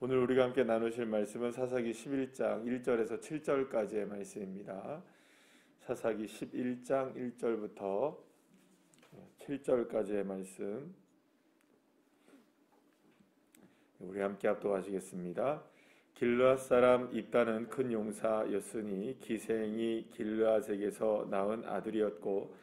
오늘 우리가 함께 나누실 말씀은 사사기 11장 1절에서 7절까지의 말씀입니다. 사사기 11장 1절부터 7절까지의 말씀 우리 함께 합독하시겠습니다. 길르앗 사람 입다는 큰 용사였으니 기생이 길르앗에게서 낳은 아들이었고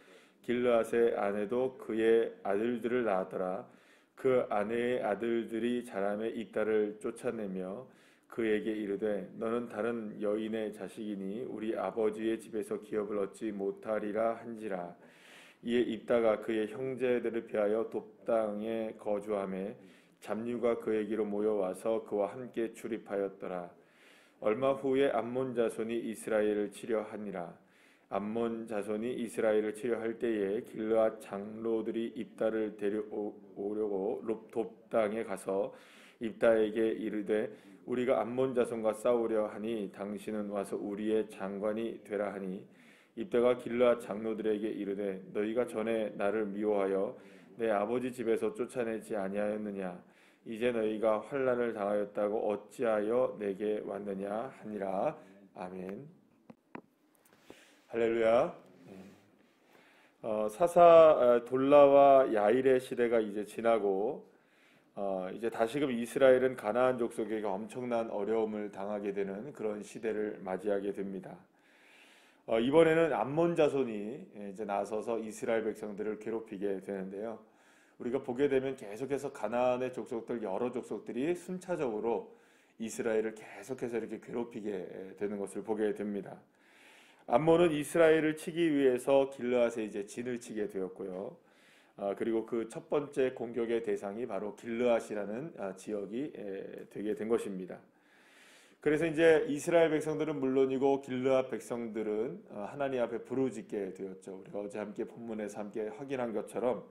길르앗의 아내도 그의 아들들을 낳았더라. 그 아내의 아들들이 자라매 입다를 쫓아내며 그에게 이르되 너는 다른 여인의 자식이니 우리 아버지의 집에서 기업을 얻지 못하리라 한지라. 이에 입다가 그의 형제들을 피하여 돕당에 거주하매 잡류가 그에게로 모여와서 그와 함께 출입하였더라. 얼마 후에 암몬 자손이 이스라엘을 치려 하니라. 암몬 자손이 이스라엘을 치려할 때에 길르앗 장로들이 입다를 데려오려고 돕당에 가서 입다에게 이르되 우리가 암몬 자손과 싸우려 하니 당신은 와서 우리의 장관이 되라 하니 입다가 길르앗 장로들에게 이르되 너희가 전에 나를 미워하여 내 아버지 집에서 쫓아내지 아니하였느냐. 이제 너희가 환난을 당하였다고 어찌하여 내게 왔느냐 하니라. 아멘. 할렐루야. 사사 돌라와 야일의 시대가 이제 지나고 이제 다시금 이스라엘은 가나안 족속에게 엄청난 어려움을 당하게 되는 그런 시대를 맞이하게 됩니다. 이번에는 암몬 자손이 이제 나서서 이스라엘 백성들을 괴롭히게 되는데요. 우리가 보게 되면 계속해서 가나안의 족속들 여러 족속들이 순차적으로 이스라엘을 계속해서 이렇게 괴롭히게 되는 것을 보게 됩니다. 암몬은 이스라엘을 치기 위해서 길르앗에 이제 진을 치게 되었고요. 그리고 그 첫 번째 공격의 대상이 바로 길르앗이라는 지역이 되게 된 것입니다. 그래서 이제 이스라엘 백성들은 물론이고 길르앗 백성들은 하나님 앞에 부르짖게 되었죠. 우리가 어제 함께 본문에서 함께 확인한 것처럼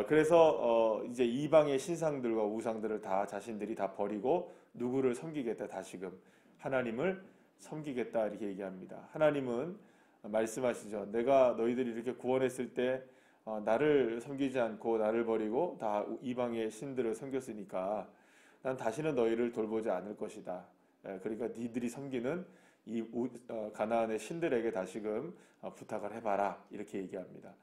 그래서 이제 이방의 신상들과 우상들을 다 자신들이 다 버리고 누구를 섬기겠다, 다시금 하나님을 섬기겠다 이렇게 얘기합니다. 하나님은 말씀하시죠. 내가 너희들이 이렇게 구원했을 때 나를 섬기지 않고 나를 버리고 다 이방의 신들을 섬겼으니까 난 다시는 너희를 돌보지 않을 것이다. 그러니까 니들이 섬기는 이 가나안의 신들에게 다시금 부탁을 해봐라 이렇게 얘기합니다.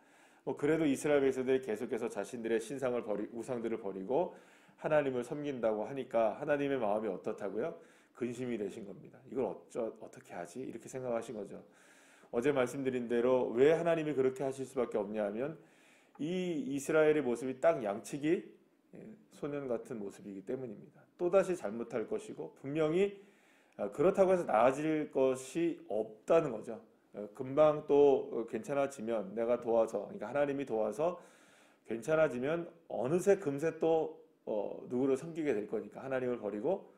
그래도 이스라엘 백성들이 계속해서 자신들의 신상을 우상들을 버리고 하나님을 섬긴다고 하니까 하나님의 마음이 어떻다고요? 근심이 되신 겁니다. 이걸 어떻게 하지? 이렇게 생각하신 거죠. 어제 말씀드린 대로 왜 하나님이 그렇게 하실 수밖에 없냐 하면 이 이스라엘의 모습이 딱 양치기 소년 같은 모습이기 때문입니다. 또다시 잘못할 것이고 분명히 그렇다고 해서 나아질 것이 없다는 거죠. 금방 또 괜찮아지면 내가 도와서, 그러니까 하나님이 도와서 괜찮아지면 어느새 금세 또 누구를 섬기게 될 거니까 하나님을 버리고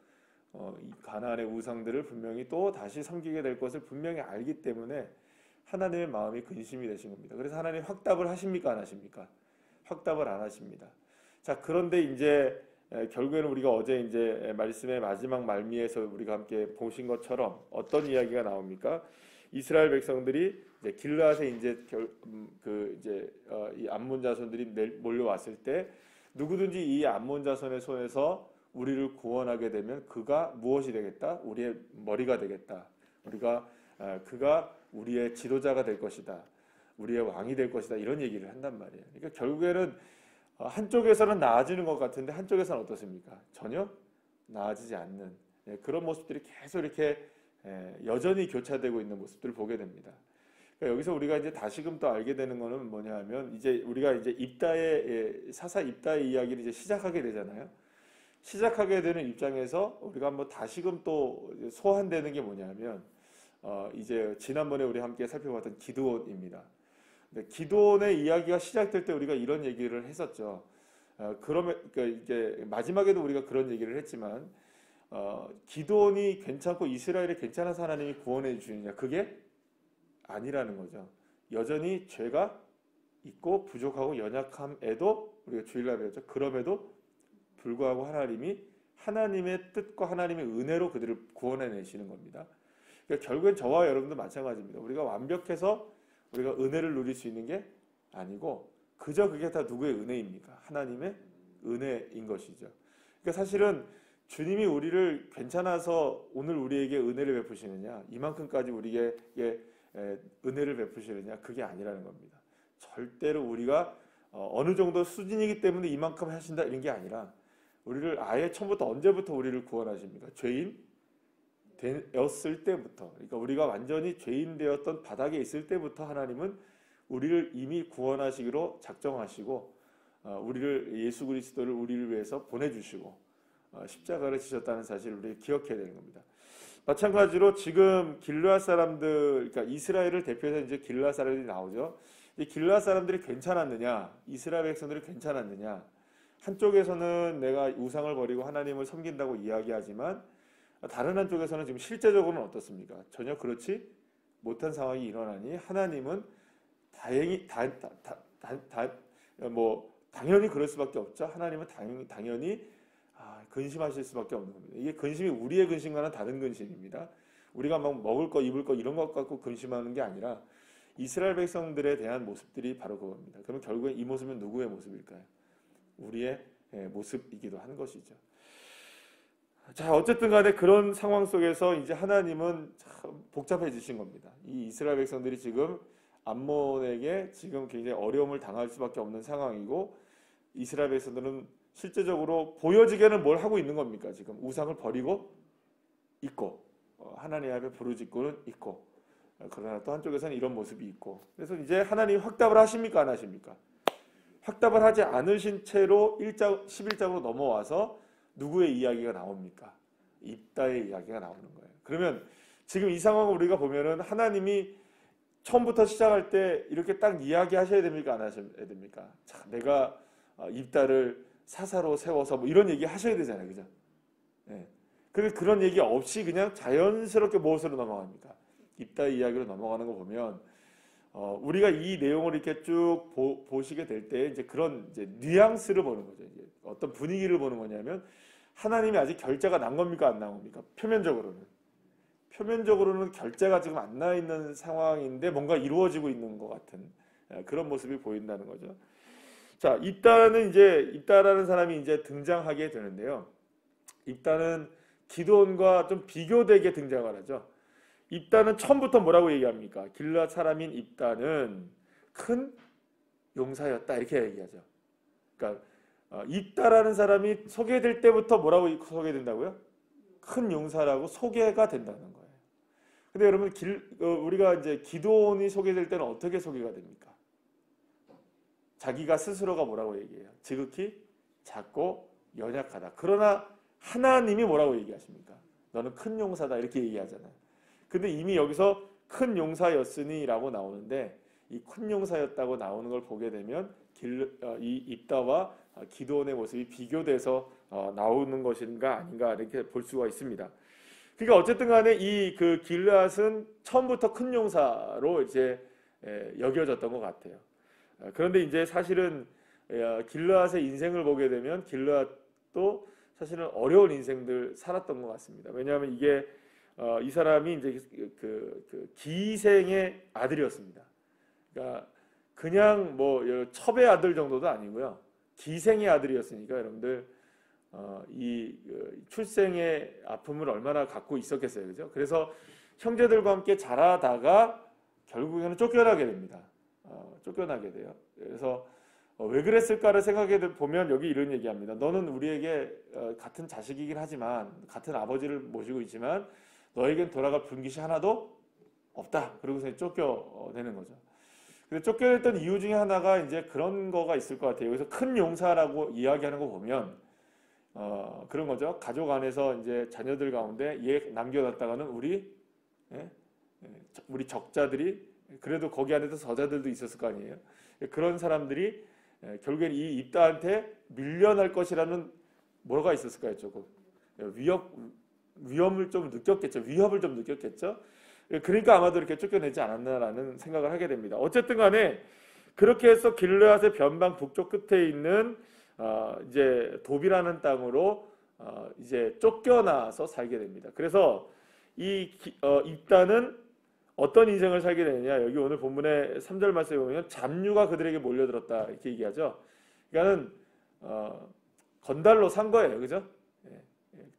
이 가나안의 우상들을 분명히 또 다시 섬기게 될 것을 분명히 알기 때문에 하나님의 마음이 근심이 되신 겁니다. 그래서 하나님 확답을 하십니까? 안 하십니까? 확답을 안 하십니다. 자, 그런데 이제 결국에는 우리가 어제 이제 말씀의 마지막 말미에서 우리가 함께 보신 것처럼 어떤 이야기가 나옵니까? 이스라엘 백성들이 이제 길르앗에 이제 이 암몬 자손들이 몰려왔을 때 누구든지 이 암몬 자손의 손에서 우리를 구원하게 되면 그가 무엇이 되겠다? 우리의 머리가 되겠다. 그가 우리의 지도자가 될 것이다. 우리의 왕이 될 것이다. 이런 얘기를 한단 말이에요. 그러니까 결국에는 한쪽에서는 나아지는 것 같은데 한쪽에서는 어떻습니까? 전혀 나아지지 않는 그런 모습들이 계속 이렇게 여전히 교차되고 있는 모습들을 보게 됩니다. 그러니까 여기서 우리가 이제 다시금 또 알게 되는 것은 뭐냐 하면 이제 우리가 이제 사사 입다의 이야기를 이제 시작하게 되잖아요. 시작하게 되는 입장에서 우리가 한번 다시금 또 소환되는 게 뭐냐면 이제 지난번에 우리 함께 살펴봤던 기드온입니다. 근데 기드온의 이야기가 시작될 때 우리가 이런 얘기를 했었죠. 그러면 그러니까 이제 마지막에도 우리가 그런 얘기를 했지만 기드온이 괜찮고 이스라엘이 괜찮아서 하나님이 구원해 주느냐, 그게 아니라는 거죠. 여전히 죄가 있고 부족하고 연약함에도 우리가 주일날 배웠죠. 그럼에도 불구하고 하나님이 하나님의 뜻과 하나님의 은혜로 그들을 구원해 내시는 겁니다. 그러니까 결국엔 저와 여러분도 마찬가지입니다. 우리가 완벽해서 우리가 은혜를 누릴 수 있는 게 아니고 그저 그게 다 누구의 은혜입니까? 하나님의 은혜인 것이죠. 그러니까 사실은 주님이 우리를 괜찮아서 오늘 우리에게 은혜를 베푸시느냐, 이만큼까지 우리에게 은혜를 베푸시느냐, 그게 아니라는 겁니다. 절대로 우리가 어느 정도 수준이기 때문에 이만큼 하신다 이런 게 아니라 우리를 아예 처음부터 언제부터 우리를 구원하십니까? 죄인 되었을 때부터, 그러니까 우리가 완전히 죄인 되었던 바닥에 있을 때부터 하나님은 우리를 이미 구원하시기로 작정하시고 우리를 예수 그리스도를 우리를 위해서 보내주시고 십자가를 지셨다는 사실을 우리가 기억해야 되는 겁니다. 마찬가지로 지금 길르앗 사람들, 그러니까 이스라엘을 대표해서 이제 길르앗 사람들이 나오죠. 이 길르앗 사람들이 괜찮았느냐, 이스라엘 백성들이 괜찮았느냐. 한쪽에서는 내가 우상을 버리고 하나님을 섬긴다고 이야기하지만 다른 한쪽에서는 지금 실제적으로는 어떻습니까? 전혀 그렇지 못한 상황이 일어나니 하나님은 당연히 그럴 수밖에 없죠. 하나님은 당연히 근심하실 수밖에 없는 겁니다. 이게 근심이 우리의 근심과는 다른 근심입니다. 우리가 막 먹을 거, 입을 거 이런 것 갖고 근심하는 게 아니라 이스라엘 백성들에 대한 모습들이 바로 그겁니다. 그러면 결국엔 이 모습은 누구의 모습일까요? 우리의 모습이기도 한 것이죠. 자, 어쨌든 간에 그런 상황 속에서 이제 하나님은 참 복잡해지신 겁니다. 이 이스라엘 백성들이 지금 암몬에게 지금 굉장히 어려움을 당할 수밖에 없는 상황이고, 이스라엘 백성들은 실제적으로 보여지게는 뭘 하고 있는 겁니까? 지금 우상을 버리고 있고 하나님 앞에 부르짖고는 있고, 그러나 또 한쪽에서는 이런 모습이 있고, 그래서 이제 하나님이 확답을 하십니까? 안 하십니까? 확답을 하지 않으신 채로 11장으로 넘어와서 누구의 이야기가 나옵니까? 입다의 이야기가 나오는 거예요. 그러면 지금 이 상황을 우리가 보면은 하나님이 처음부터 시작할 때 이렇게 딱 이야기하셔야 됩니까? 안 하셔야 됩니까? 자, 내가 입다를 사사로 세워서 뭐 이런 얘기 하셔야 되잖아요. 그죠? 예. 근데 그런 얘기 없이 그냥 자연스럽게 무엇으로 넘어갑니까? 입다의 이야기로 넘어가는 거 보면 우리가 이 내용을 이렇게 쭉 보시게 될 때 이제 그런 이제 뉘앙스를 보는 거죠. 이제 어떤 분위기를 보는 거냐면 하나님이 아직 결자가 난 겁니까? 안 나온 겁니까? 표면적으로는 결자가 지금 안 나 있는 상황인데 뭔가 이루어지고 있는 것 같은 그런 모습이 보인다는 거죠. 자, 입다라는 사람이 이제 등장하게 되는데요. 입다는 기드온과 좀 비교되게 등장을 하죠. 입다는 처음부터 뭐라고 얘기합니까? 길르앗 사람인 입다는 큰 용사였다 이렇게 얘기하죠. 그러니까 입다라는 사람이 소개될 때부터 뭐라고 소개된다고요? 큰 용사라고 소개가 된다는 거예요. 근데 여러분 우리가 이제 기드온이 소개될 때는 어떻게 소개가 됩니까? 자기가 스스로가 뭐라고 얘기해요? 지극히 작고 연약하다. 그러나 하나님이 뭐라고 얘기하십니까? 너는 큰 용사다 이렇게 얘기하잖아요. 근데 이미 여기서 큰 용사였으니 라고 나오는데 이 큰 용사였다고 나오는 걸 보게 되면 이 입다와 기드온의 모습이 비교돼서 나오는 것인가 아닌가 이렇게 볼 수가 있습니다. 그러니까 어쨌든 간에 이 그 길르앗은 처음부터 큰 용사로 이제 여겨졌던 것 같아요. 그런데 이제 사실은 길르앗의 인생을 보게 되면 길르앗도 사실은 어려운 인생들 살았던 것 같습니다. 왜냐하면 이게 이 사람이 이제 그 기생의 아들이었습니다. 그러니까 그냥 뭐 첩의 아들 정도도 아니고요. 기생의 아들이었으니까 여러분들 이 출생의 아픔을 얼마나 갖고 있었겠어요, 그죠? 그래서 형제들과 함께 자라다가 결국에는 쫓겨나게 됩니다. 쫓겨나게 돼요. 그래서 왜 그랬을까를 생각해 보면 여기 이런 얘기합니다. 너는 우리에게 같은 자식이긴 하지만 같은 아버지를 모시고 있지만 너에겐 돌아갈 분깃이 하나도 없다. 그러고서 쫓겨내는 거죠. 근데 쫓겨냈던 이유 중에 하나가 이제 그런 거가 있을 것 같아요. 여기서 큰 용사라고 이야기하는 거 보면 그런 거죠. 가족 안에서 이제 자녀들 가운데 얘 남겨놨다가는 우리 적자들이 그래도 거기 안에서 저자들도 있었을 거 아니에요. 그런 사람들이 결국엔 이 입다한테 밀려날 것이라는 뭐가 있었을까요? 조금 위험을 좀 느꼈겠죠. 위협을 좀 느꼈겠죠. 그러니까 아마도 이렇게 쫓겨내지 않았나라는 생각을 하게 됩니다. 어쨌든 간에 그렇게 해서 길르앗의 변방 북쪽 끝에 있는 이제 도비라는 땅으로 이제 쫓겨나서 살게 됩니다. 그래서 이 입다는 어떤 인생을 살게 되느냐? 여기 오늘 본문의 3절 말씀에 보면 잡류가 그들에게 몰려들었다 이렇게 얘기하죠. 그러니까는 건달로 산 거예요, 그죠?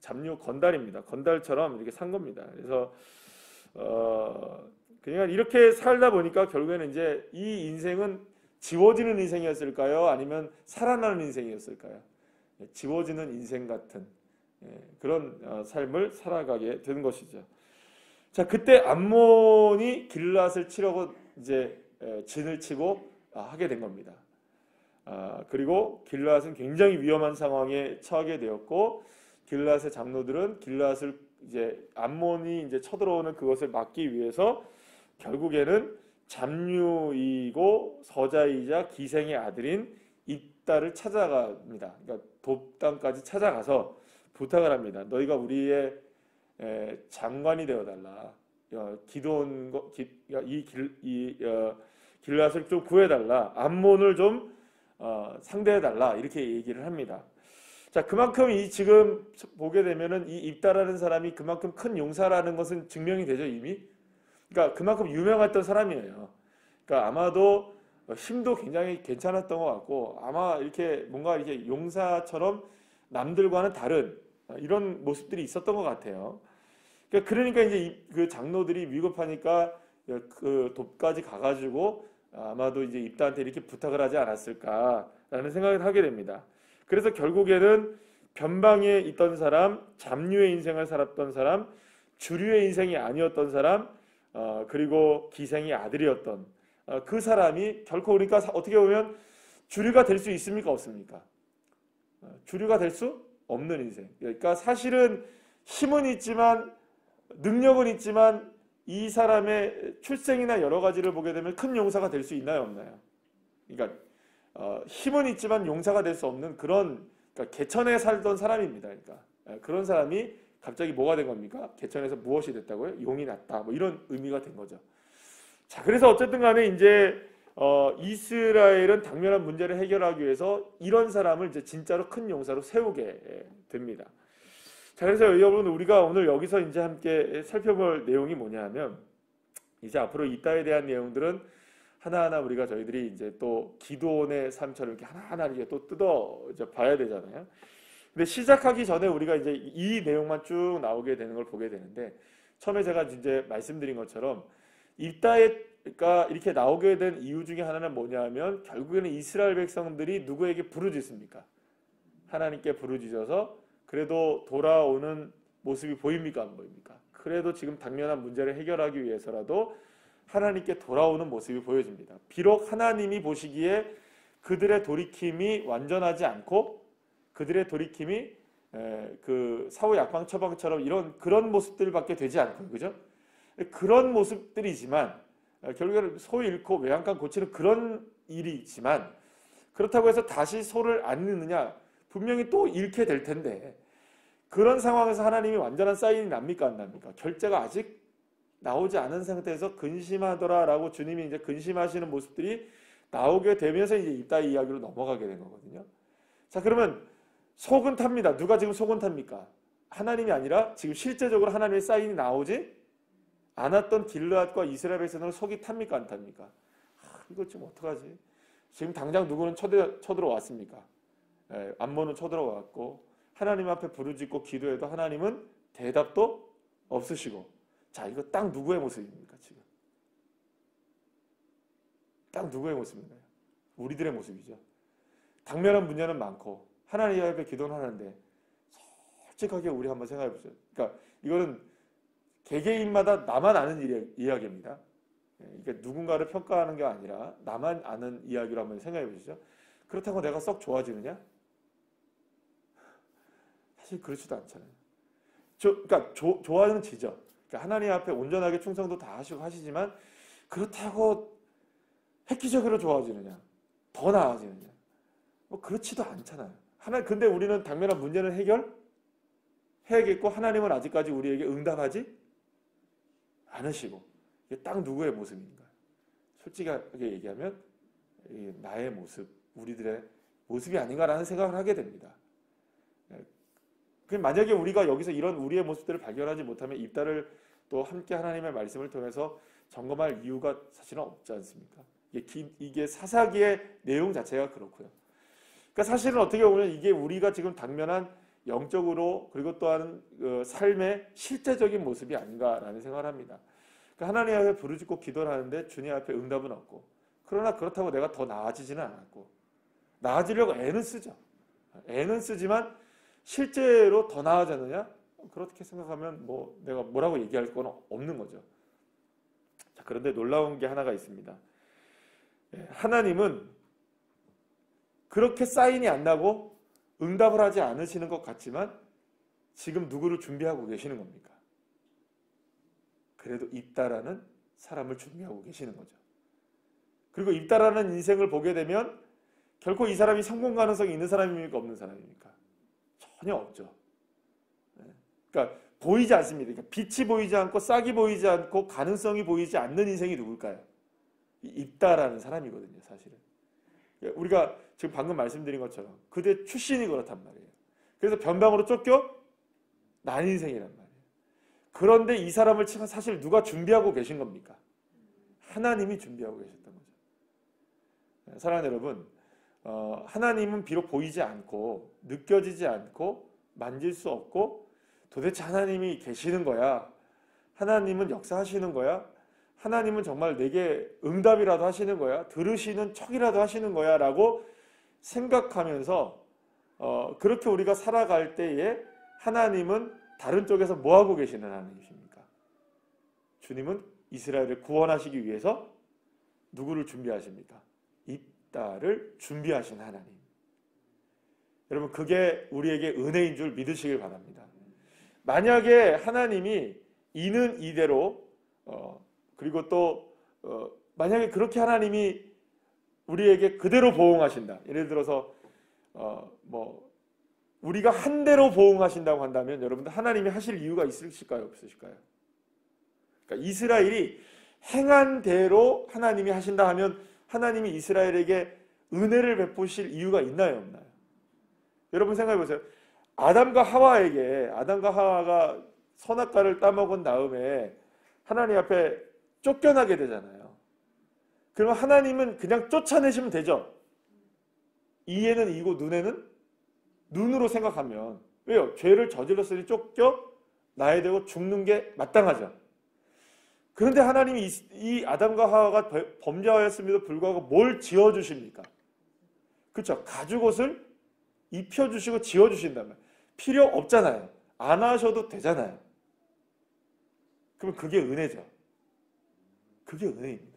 잡류 건달입니다. 건달처럼 이렇게 산 겁니다. 그래서 그냥 이렇게 살다 보니까 결국에는 이제 이 인생은 지워지는 인생이었을까요? 아니면 살아나는 인생이었을까요? 지워지는 인생 같은 그런 삶을 살아가게 되는 것이죠. 자, 그때 암몬이 길앗을 치려고 이제 진을 치고 하게 된 겁니다. 그리고 길앗은 굉장히 위험한 상황에 처하게 되었고, 길앗의 장로들은 길앗을 이제 암몬이 이제 쳐들어오는 그것을 막기 위해서 결국에는 잡류이고 서자이자 기생의 아들인 입다를 찾아갑니다. 그러니까 돕당까지 찾아가서 부탁을 합니다. 너희가 우리의 장관이 되어달라. 기도원 길앗을 좀 구해달라. 암몬을 좀 상대해달라. 이렇게 얘기를 합니다. 자, 그만큼 이 지금 보게 되면은 이 입다라는 사람이 그만큼 큰 용사라는 것은 증명이 되죠, 이미. 그러니까 그만큼 유명했던 사람이에요. 그러니까 아마도 힘도 굉장히 괜찮았던 것 같고, 아마 이렇게 뭔가 이렇게 용사처럼 남들과는 다른 이런 모습들이 있었던 것 같아요. 그러니까 이제 그 장로들이 위급하니까 그 돕까지 가가지고 아마도 이제 입다한테 이렇게 부탁을 하지 않았을까라는 생각을 하게 됩니다. 그래서 결국에는 변방에 있던 사람, 잡류의 인생을 살았던 사람, 주류의 인생이 아니었던 사람, 그리고 기생의 아들이었던 그 사람이 결코, 그러니까 어떻게 보면 주류가 될 수 있습니까? 없습니까? 주류가 될 수 없는 인생. 그러니까 사실은 힘은 있지만, 능력은 있지만, 이 사람의 출생이나 여러 가지를 보게 되면 큰 용사가 될 수 있나요, 없나요? 그러니까 힘은 있지만 용사가 될 수 없는 그런, 그러니까 개천에 살던 사람입니다. 그러니까 그런 사람이 갑자기 뭐가 된 겁니까? 개천에서 무엇이 됐다고요? 용이 났다. 뭐 이런 의미가 된 거죠. 자, 그래서 어쨌든 간에 이제 이스라엘은 당면한 문제를 해결하기 위해서 이런 사람을 이제 진짜로 큰 용사로 세우게 됩니다. 자, 그래서 여러분, 우리가 오늘 여기서 이제 함께 살펴볼 내용이 뭐냐면, 이제 앞으로 이따에 대한 내용들은 하나하나 우리가 저희들이 이제 또 기도원의 삶처럼 이렇게 하나하나 이렇게 또 뜯어 이제 봐야 되잖아요. 근데 시작하기 전에 우리가 이제 이 내용만 쭉 나오게 되는 걸 보게 되는데, 처음에 제가 이제 말씀드린 것처럼 이따가 이렇게 나오게 된 이유 중에 하나는 뭐냐면, 결국에는 이스라엘 백성들이 누구에게 부르짖습니까? 하나님께 부르짖어서 그래도 돌아오는 모습이 보입니까? 안 보입니까? 그래도 지금 당면한 문제를 해결하기 위해서라도 하나님께 돌아오는 모습이 보여집니다. 비록 하나님이 보시기에 그들의 돌이킴이 완전하지 않고, 그들의 돌이킴이 그 사후 약방 처방처럼 그런 모습들밖에 되지 않고, 그죠? 그런 모습들이지만 결국에는 소 잃고 외양간 고치는 그런 일이 있지만, 그렇다고 해서 다시 소를 안 잃느냐? 분명히 또 잃게 될 텐데, 그런 상황에서 하나님이 완전한 사인이 납니까? 안 납니까? 결제가 아직 나오지 않은 상태에서 근심하더라라고 주님이 이제 근심하시는 모습들이 나오게 되면서 이제 이따 이야기로 넘어가게 된 거거든요. 자, 그러면 속은 탑니다. 누가 지금 속은 탑니까? 하나님이 아니라 지금 실제적으로 하나님의 사인이 나오지 않았던 길르앗과 이스라엘 백성들은 속이 탑니까? 안 탑니까? 이거 지금 어떡하지? 지금 당장 누구는 쳐들어왔습니까? 암몬은 쳐들어왔고, 하나님 앞에 부르짖고 기도해도 하나님은 대답도 없으시고, 자, 이거 딱 누구의 모습입니까? 지금 딱 누구의 모습인가요? 우리들의 모습이죠. 당면한 문제는 많고 하나님 앞에 기도는 하는데, 솔직하게 우리 한번 생각해 보세요. 그러니까 이거는 개개인마다 나만 아는 이야기입니다. 그러니까 누군가를 평가하는 게 아니라 나만 아는 이야기로 한번 생각해 보시죠. 그렇다고 내가 썩 좋아지느냐? 사실 그렇지도 않잖아요. 그러니까 좋아는 지죠. 그러니까 하나님 앞에 온전하게 충성도 다 하시고 하시지만, 그렇다고 획기적으로 좋아지느냐? 더 나아지느냐? 뭐 그렇지도 않잖아요. 근데 우리는 당면한 문제는 해결해야겠고, 하나님은 아직까지 우리에게 응답하지 않으시고, 이게 딱 누구의 모습인가? 솔직하게 얘기하면 나의 모습, 우리들의 모습이 아닌가라는 생각을 하게 됩니다. 만약에 우리가 여기서 이런 우리의 모습들을 발견하지 못하면 입다를 또 함께 하나님의 말씀을 통해서 점검할 이유가 사실은 없지 않습니까? 이게 사사기의 내용 자체가 그렇고요. 그러니까 사실은 어떻게 보면 이게 우리가 지금 당면한 영적으로 그리고 또한 그 삶의 실제적인 모습이 아닌가라는 생각을 합니다. 그러니까 하나님 앞에 부르짖고 기도를 하는데 주님 앞에 응답은 없고, 그러나 그렇다고 내가 더 나아지지는 않았고, 나아지려고 애는 쓰죠. 애는 쓰지만 실제로 더 나아졌느냐? 그렇게 생각하면 뭐 내가 뭐라고 얘기할 건 없는 거죠. 자, 그런데 놀라운 게 하나가 있습니다. 하나님은 그렇게 사인이 안 나고 응답을 하지 않으시는 것 같지만 지금 누구를 준비하고 계시는 겁니까? 그래도 있다라는 사람을 준비하고 계시는 거죠. 그리고 있다라는 인생을 보게 되면 결코 이 사람이 성공 가능성이 있는 사람입니까? 없는 사람입니까? 전혀 없죠. 그러니까 보이지 않습니다. 그러니까 빛이 보이지 않고 싹이 보이지 않고 가능성이 보이지 않는 인생이 누굴까요? 있다라는 사람이거든요, 사실은. 우리가 지금 방금 말씀드린 것처럼 그대 출신이 그렇단 말이에요. 그래서 변방으로 쫓겨 난 인생이란 말이에요. 그런데 이 사람을 사실 누가 준비하고 계신 겁니까? 하나님이 준비하고 계셨던 거죠. 사랑하는 여러분, 하나님은 비록 보이지 않고 느껴지지 않고 만질 수 없고 도대체 하나님이 계시는 거야? 하나님은 역사하시는 거야? 하나님은 정말 내게 응답이라도 하시는 거야? 들으시는 척이라도 하시는 거야? 라고 생각하면서 그렇게 우리가 살아갈 때에 하나님은 다른 쪽에서 뭐하고 계시는 하나님이십니까? 주님은 이스라엘을 구원하시기 위해서 누구를 준비하십니까? 입다를 준비하신 하나님. 여러분, 그게 우리에게 은혜인 줄 믿으시길 바랍니다. 만약에 하나님이 이는 이대로 그리고 또 만약에 그렇게 하나님이 우리에게 그대로 보응하신다. 예를 들어서 우리가 한 대로 보응하신다고 한다면 여러분들 하나님이 하실 이유가 있으실까요? 없으실까요? 그러니까 이스라엘이 행한 대로 하나님이 하신다 하면 하나님이 이스라엘에게 은혜를 베푸실 이유가 있나요? 없나요? 여러분 생각해 보세요. 아담과 하와가 선악과를 따먹은 다음에 하나님 앞에 쫓겨나게 되잖아요. 그러면 하나님은 그냥 쫓아내시면 되죠. 이에는 이고 눈에는 눈으로 생각하면, 왜요? 죄를 저질렀으니 쫓겨나야 되고 죽는 게 마땅하죠. 그런데 하나님이 이 아담과 하와가 범죄하였음에도 불구하고 뭘 지어주십니까? 그렇죠. 가죽옷을 입혀주시고 지어주신다면 필요 없잖아요. 안 하셔도 되잖아요. 그러면 그게 은혜죠. 그게 은혜입니다.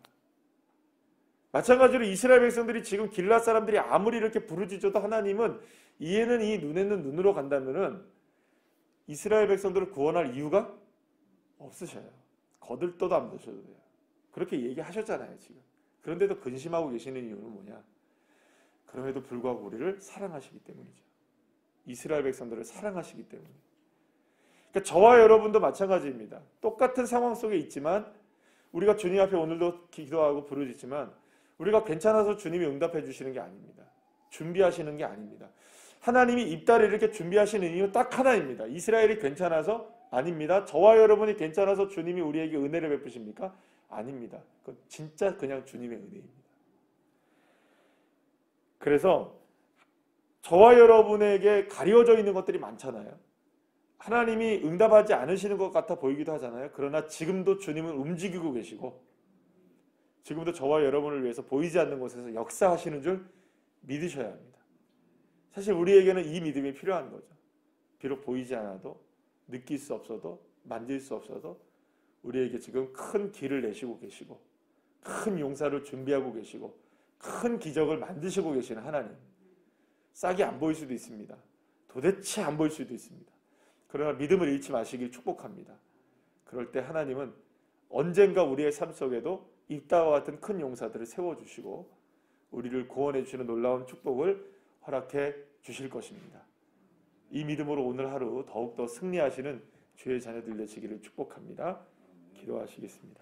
마찬가지로 이스라엘 백성들이 지금 길앗 사람들이 아무리 이렇게 부르짖어도 하나님은 이에는 이 눈에는 눈으로 간다면은 이스라엘 백성들을 구원할 이유가 없으셔요. 거들떠도 안 보셔도 돼요. 그렇게 얘기하셨잖아요, 지금. 그런데도 근심하고 계시는 이유는 뭐냐? 그럼에도 불구하고 우리를 사랑하시기 때문이죠. 이스라엘 백성들을 사랑하시기 때문에. 그러니까 저와 여러분도 마찬가지입니다. 똑같은 상황 속에 있지만 우리가 주님 앞에 오늘도 기도하고 부르짖지만 우리가 괜찮아서 주님이 응답해 주시는 게 아닙니다. 준비하시는 게 아닙니다. 하나님이 입다를 이렇게 준비하시는 이유 딱 하나입니다. 이스라엘이 괜찮아서? 아닙니다. 저와 여러분이 괜찮아서 주님이 우리에게 은혜를 베푸십니까? 아닙니다. 그건 진짜 그냥 주님의 은혜입니다. 그래서 저와 여러분에게 가려져 있는 것들이 많잖아요. 하나님이 응답하지 않으시는 것 같아 보이기도 하잖아요. 그러나 지금도 주님은 움직이고 계시고 지금도 저와 여러분을 위해서 보이지 않는 곳에서 역사하시는 줄 믿으셔야 합니다. 사실 우리에게는 이 믿음이 필요한 거죠. 비록 보이지 않아도 느낄 수 없어도 만질 수 없어도 우리에게 지금 큰 길을 내시고 계시고 큰 용사를 준비하고 계시고 큰 기적을 만드시고 계시는 하나님. 싹이 안 보일 수도 있습니다. 도대체 안 보일 수도 있습니다. 그러나 믿음을 잃지 마시길 축복합니다. 그럴 때 하나님은 언젠가 우리의 삶 속에도 입다와 같은 큰 용사들을 세워주시고 우리를 구원해 주시는 놀라운 축복을 허락해 주실 것입니다. 이 믿음으로 오늘 하루 더욱더 승리하시는 주의 자녀들 되시기를 축복합니다. 기도하시겠습니다.